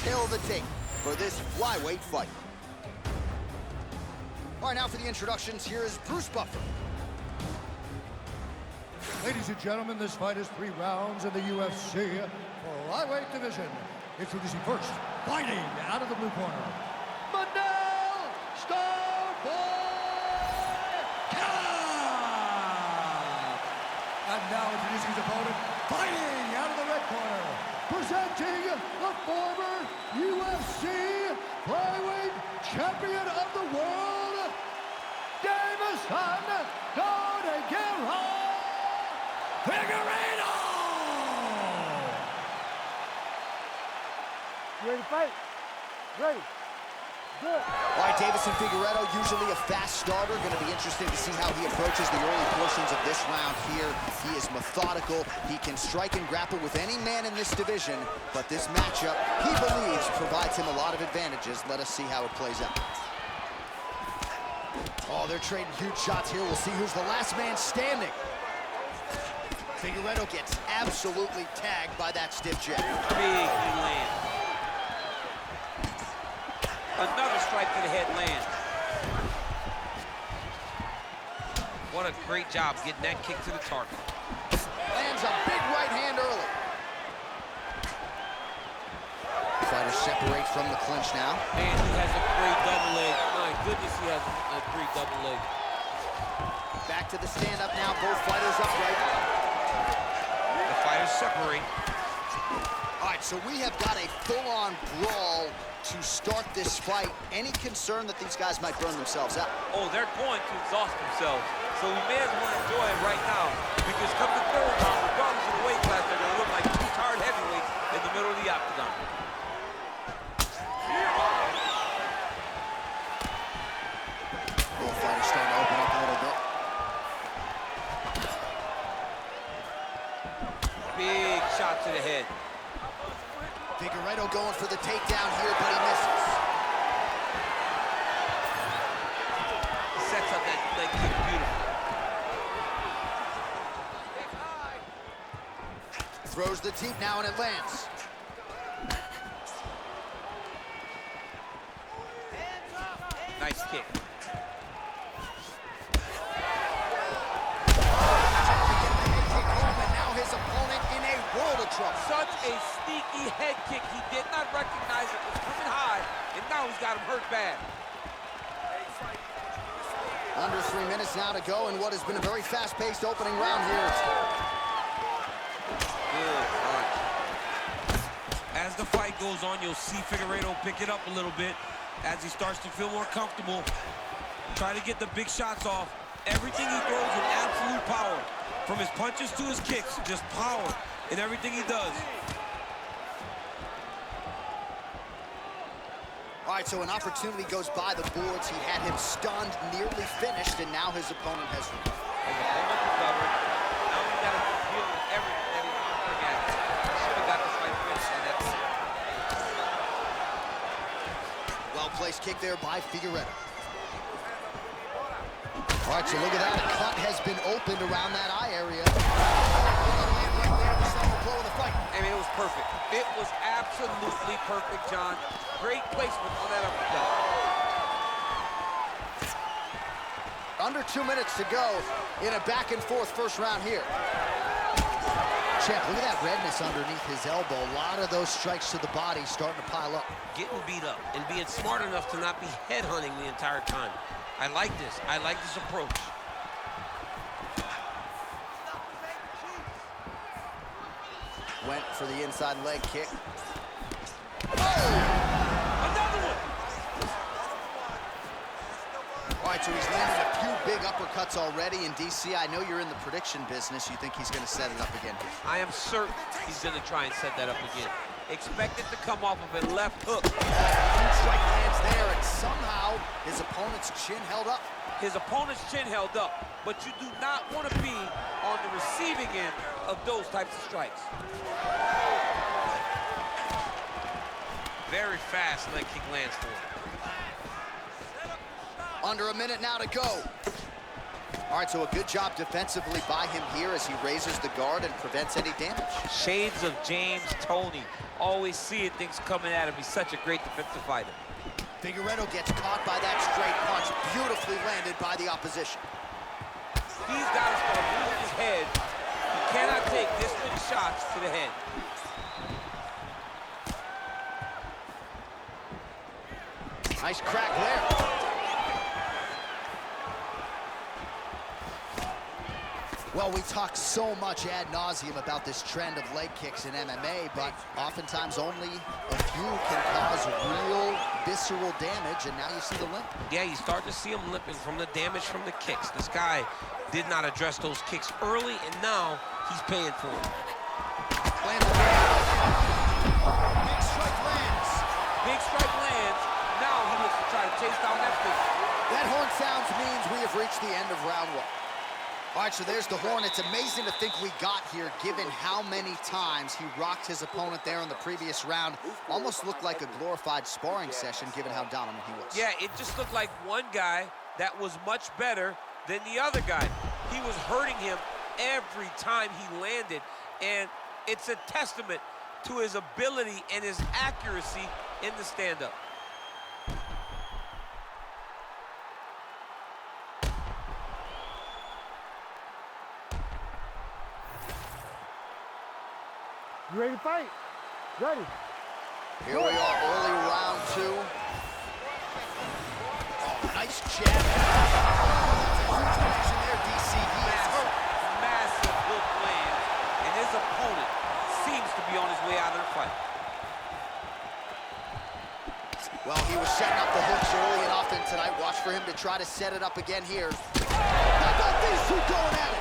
tale of the tape for this flyweight fight. All right, now for the introductions, here is Bruce Buffer. Ladies and gentlemen, this fight is 3 rounds in the UFC flyweight division. Introducing first, fighting out of the blue corner, Manel Starboy Kape. And now introducing his opponent, fighting out of the red corner, presenting the former UFC flyweight champion of the world, Deiveson, Figueiredo! You ready to fight? Ready. Good. All right, Deiveson Figueiredo, usually a fast starter. Going to be interesting to see how he approaches the early portions of this round here. He is methodical. He can strike and grapple with any man in this division, but this matchup, he believes, provides him a lot of advantages. Let us see how it plays out. Oh, they're trading huge shots here. We'll see who's the last man standing. Figueiredo gets absolutely tagged by that stiff jab. Big land. Another strike to the head lands. What a great job getting that kick to the target. Lands a big right hand early. Fighters separate from the clinch now. Man, he has a great double leg. My goodness, he has a great double leg. Back to the stand-up now. Both fighters upright. The fighters separate. All right, so we have got a full-on brawl to start this fight. Any concern that these guys might burn themselves out? Oh, they're going to exhaust themselves. So we may as well enjoy it right now, because come the third round, regardless of the weight class, they're going to look like 2 tired heavyweights in the middle of the octagon. Both fighters starting to open up a little bit. Big shot to the head. Figueiredo going for the takedown here, but he misses. He sets up that leg kick beautifully. Throws the teep now, and it lands. Nice kick. Such a sneaky head kick. He did not recognize it was coming high, and now he's got him hurt bad. Under 3 minutes now to go in what has been a very fast-paced opening round here. Good punch. As the fight goes on, you'll see Figueiredo pick it up a little bit as he starts to feel more comfortable. Try to get the big shots off. Everything he throws with absolute power. From his punches to his kicks, just power in everything he does. All right, so an opportunity goes by the boards. He had him stunned, nearly finished, and now his opponent has recovered. His opponent recovered. Now he's got to deal with everything that he's offering at him. He should have got this fight finished, and that's it. Well-placed kick there by Figueiredo. All right, so look at that. A cut has been opened around that eye area. I mean, it was perfect. It was absolutely perfect, John. Great placement on that uppercut. Under 2 minutes to go in a back-and-forth first round here. Champ, look at that redness underneath his elbow. A lot of those strikes to the body starting to pile up. Getting beat up and being smart enough to not be headhunting the entire time. I like this. I like this approach. Went for the inside leg kick. Oh! Another one! All right, so he's landed a few big uppercuts already. In DC, I know you're in the prediction business. You think he's going to set it up again? I am certain he's going to try and set that up again. Expect it to come off of a left hook. Huge strike lands there, and somehow his opponent's chin held up. His opponent's chin held up, but you do not want to be on the receiving end of those types of strikes. Very fast leg kick lands for him. Under a minute now to go. All right, so a good job defensively by him here as he raises the guard and prevents any damage. Shades of James Toney. Always seeing things coming at him. He's such a great defensive fighter. Figueiredo gets caught by that straight punch, beautifully landed by the opposition. He's got to start moving his head. He cannot take this many shots to the head. Nice crack there. Well, we talk so much ad nauseum about this trend of leg kicks in MMA, but oftentimes only a few can cause real visceral damage, and now you see the limp. Yeah, you start to see him limping from the damage from the kicks. This guy did not address those kicks early, and now he's paying for it. Lands the big strike lands. Big strike lands. Now he looks to try to chase down that fist. That horn sounds means we have reached the end of round one. All right, so there's the horn. It's amazing to think we got here, given how many times he rocked his opponent there in the previous round. Almost looked like a glorified sparring session, given how dominant he was. Yeah, it just looked like one guy that was much better than the other guy. He was hurting him every time he landed, and it's a testament to his ability and his accuracy in the stand-up. You ready to fight? Ready. Here we are, early round two. Oh, nice jab. That's a huge connection there, DC. He is hurt. Massive hook lands, and his opponent seems to be on his way out of the fight. Well, he was setting up the hooks early and often tonight. Watch for him to try to set it up again here. How about these two going at it?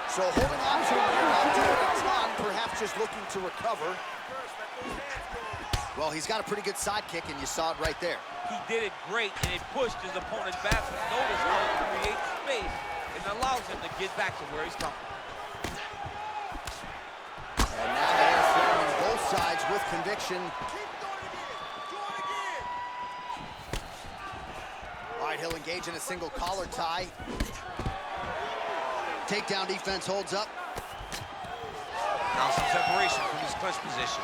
So holding on to it, not doing a ton, perhaps just looking to recover. Well, he's got a pretty good sidekick, and you saw it right there. He did it great, and it pushed his opponent back. Notice how it creates space and allows him to get back to where he's coming. And now they're throwing both sides with conviction. All right, he'll engage in a single collar tie. Takedown defense holds up. Now some separation from his clinch position.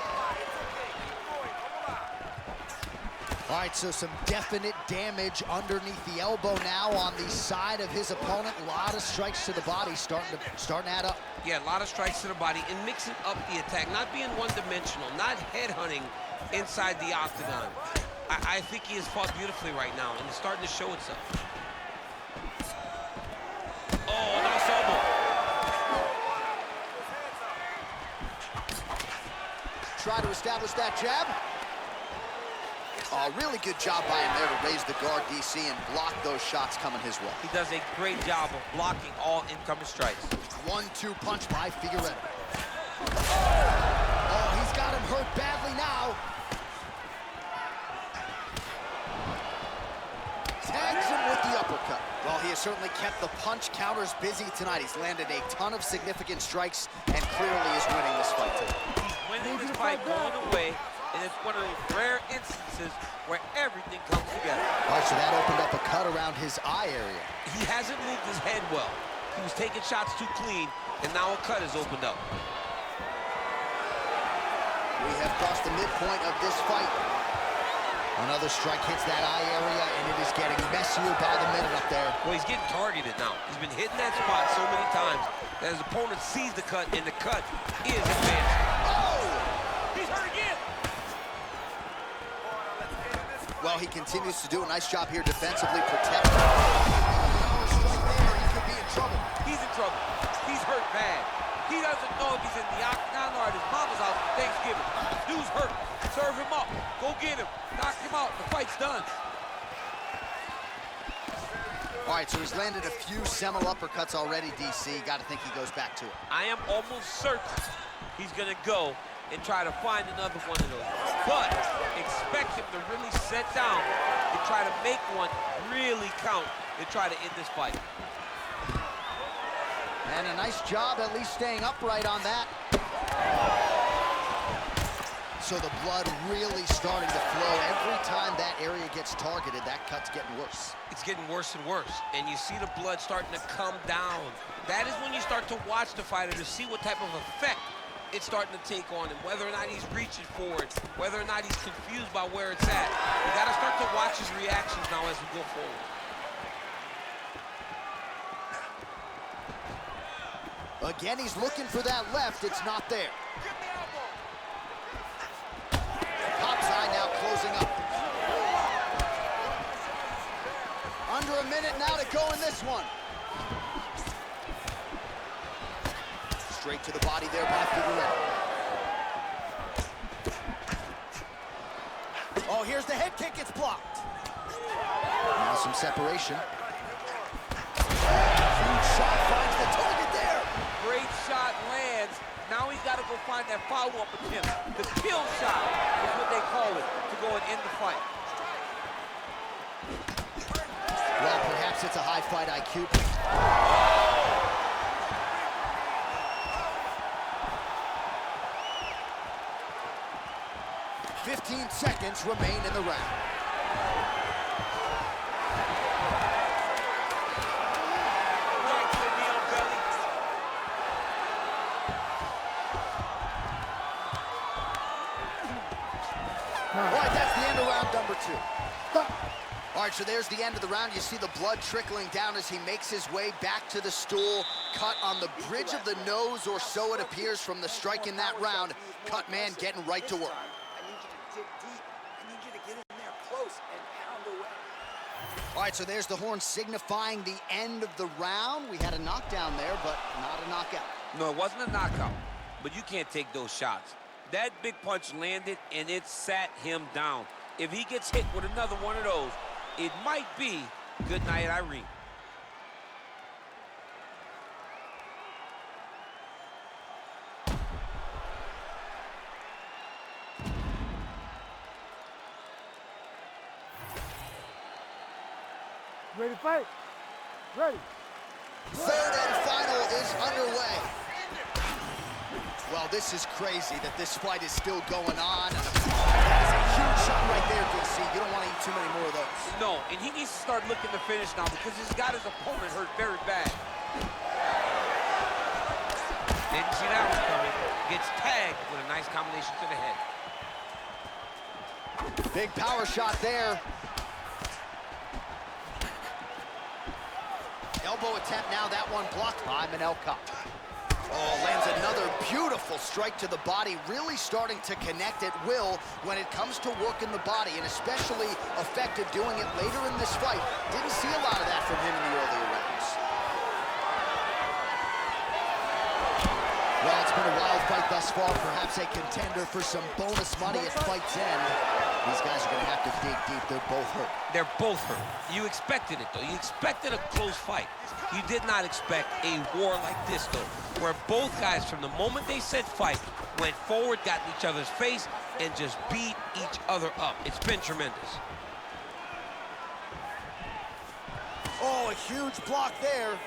All right, so some definite damage underneath the elbow now on the side of his opponent. A lot of strikes to the body starting to add up. Yeah, a lot of strikes to the body and mixing up the attack, not being one-dimensional, not headhunting inside the octagon. I think he has fought beautifully right now, and it's starting to show itself. Oh, nice elbow. Try to establish that jab. Oh, really good job by him there to raise the guard, DC, and block those shots coming his way. He does a great job of blocking all incoming strikes. 1-2 punch by Figueiredo. Oh, he's got him hurt badly now. Tags him with the uppercut. Well, he has certainly kept the punch counters busy tonight. He's landed a ton of significant strikes and clearly is winning this fight today. He's winning this fight going away, and it's one of those rare instances where everything comes together. All right, so that opened up a cut around his eye area. He hasn't moved his head well. He was taking shots too clean, and now a cut has opened up. We have crossed the midpoint of this fight. Another strike hits that eye area, and it is getting messier by the minute up there. Well, he's getting targeted now. He's been hitting that spot so many times that his opponent sees the cut, and the cut is advancing. Oh! He's hurt again! Well, he continues to do a nice job here defensively protecting. Another strike there, he could be in trouble. He's in trouble. He's hurt bad. He doesn't know if he's in the octagon or at his mama's house for Thanksgiving. Dude's hurt. Serve him up. Go get him. Knock him out. The fight's done. All right, so he's landed a few seminal uppercuts already, DC. Got to think he goes back to it. I am almost certain he's going to go and try to find another one of those. But expect him to really set down and try to make one really count and try to end this fight. And a nice job at least staying upright on that. So the blood really starting to flow. Every time that area gets targeted, that cut's getting worse. It's getting worse and worse. And you see the blood starting to come down. That is when you start to watch the fighter to see what type of effect it's starting to take on him, whether or not he's reaching for it, whether or not he's confused by where it's at. You got to start to watch his reactions now as we go forward. Again, he's looking for that left. It's not there. Kape's eye now closing up. Under a minute now to go in this one. Straight to the body there by Figueiredo. Oh, here's the head kick. It's blocked. Now some separation. Huge shot finds the target there. Great shot lands. Now he's got to go find that follow-up attempt. The kill shot is what they call it, to go and end the fight. Well, perhaps it's a high fight IQ. 15 seconds remain in the round. All right, that's the end of round number 2. All right, so there's the end of the round. You see the blood trickling down as he makes his way back to the stool. Cut on the bridge of the nose, or so it appears from the strike in that round. Cut man getting right to work. I need you to dig deep. I need you to get in there close and pound away. All right, so there's the horn signifying the end of the round. We had a knockdown there, but not a knockout. No, it wasn't a knockout, but you can't take those shots. That big punch landed, and it sat him down. If he gets hit with another one of those, it might be good night, Irene. Ready to fight? Ready. Third and final is underway. Well, this is crazy that this fight is still going on. That is a huge shot right there, DC. You don't want to eat too many more of those. No, and he needs to start looking to finish now because he's got his opponent hurt very bad. Didn't see that one coming. Gets tagged with a nice combination to the head. Big power shot there. Elbow attempt now, that one blocked by Manel. Oh, lands another beautiful strike to the body, really starting to connect at will when it comes to working the body, and especially effective doing it later in this fight. Didn't see a lot of that from him in the earlier rounds. Well, it's been a wild fight thus far, perhaps a contender for some bonus money at fight's end. These guys are going to have to dig deep. They're both hurt. They're both hurt. You expected it, though. You expected a close fight. You did not expect a war like this, though, where both guys, from the moment they said fight, went forward, got in each other's face, and just beat each other up. It's been tremendous. Oh, a huge block there.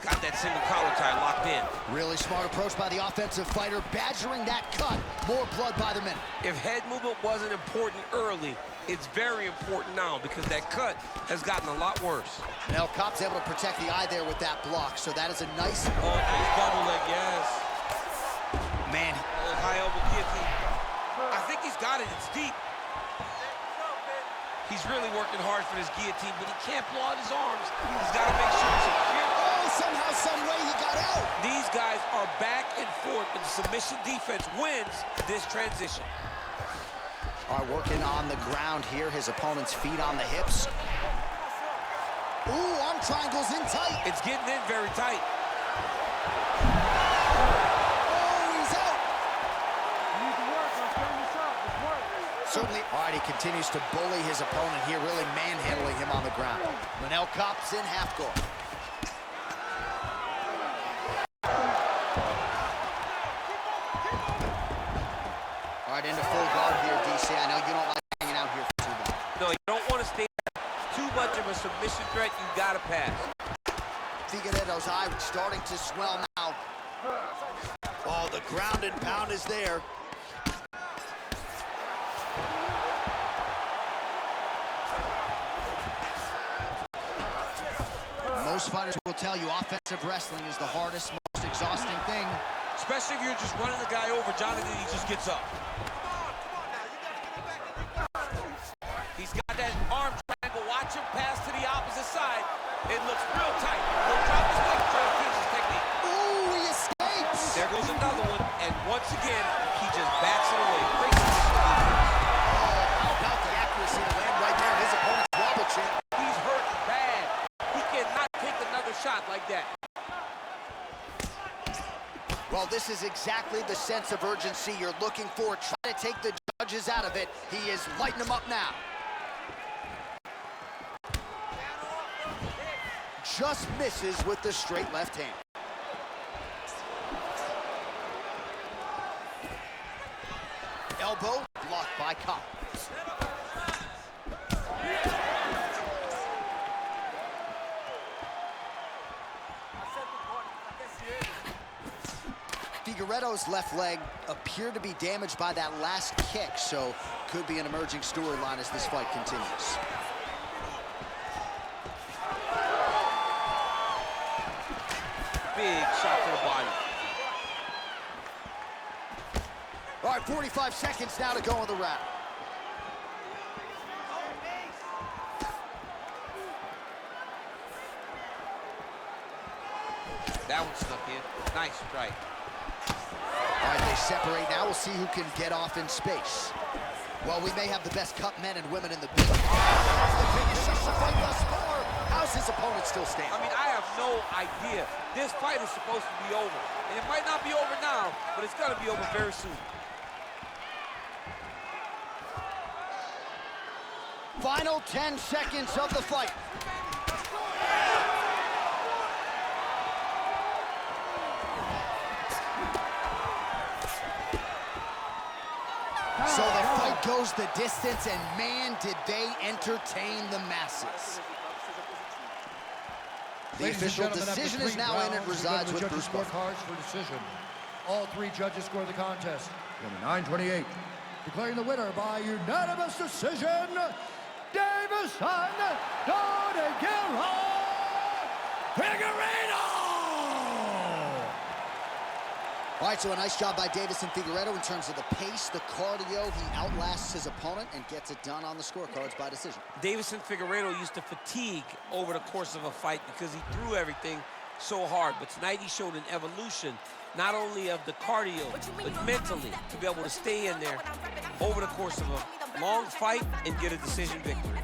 Got that single collar tie locked in. Really smart approach by the offensive fighter, badgering that cut. More blood by the minute. If head movement wasn't important early, it's very important now because that cut has gotten a lot worse. Now, Kape's able to protect the eye there with that block, so that is a nice... Oh, nice double leg, yes. Man. Oh, high elbow guillotine. I think he's got it. It's deep. He's really working hard for this guillotine, but he can't blow out his arms. He's got to make sure it's secure. Somehow, some way, he got out. These guys are back and forth, and submission defense wins this transition. All right, working on the ground here. His opponent's feet on the hips. Ooh, arm triangles in tight. It's getting in very tight. Oh, he's out. You need to work. Let's turn this up. Let's work. Certainly. All right, he continues to bully his opponent here, really manhandling him on the ground. Manel Kape's in half guard. All right, into full guard here, too much of a submission threat, you gotta pass. Figueiredo's eye starting to swell now. Oh, the ground and pound is there. Most fighters will tell you offensive wrestling is the hardest, most exhausting thing. Especially if you're just running the guy over, Jonathan, he just gets up. He's got that arm triangle. Watch him pass to the opposite side. It looks real tight. He'll drop his leg, try to finish his technique. Ooh, he escapes! There goes another one, and once again, he just bats it away. Great position. How about the accuracy to land right there? His opponent's wobble chin. He's hurt bad. He cannot take another shot like that. Well, this is exactly the sense of urgency you're looking for. Try to take the judges out of it. He is lighting them up now. Just misses with the straight left hand. Elbow blocked by Kape. Figueiredo's left leg appeared to be damaged by that last kick, so could be an emerging storyline as this fight continues. Big shot to the body. All right, 45 seconds now to go in the round. That one snuck in. Nice strike. All right, they separate now. We'll see who can get off in space. Well, we may have the best cut men and women in the business. The biggest fight thus far. How's his opponent still standing? I mean, I have no idea. This fight is supposed to be over. And it might not be over now, but it's gonna be over very soon. Final 10 seconds of the fight. So the fight goes the distance, and man, did they entertain the masses. The official decision is now in and resides with Bruce Buffer. Scorecards for decision. All three judges score the contest. Number 928, declaring the winner by unanimous decision, Deiveson Figueiredo! All right, so a nice job by Deiveson Figueiredo in terms of the pace, the cardio. He outlasts his opponent and gets it done on the scorecards by decision. Deiveson Figueiredo used to fatigue over the course of a fight because he threw everything so hard. But tonight he showed an evolution, not only of the cardio, but mentally, to be able to stay in there over the course of a long fight and get a decision victory.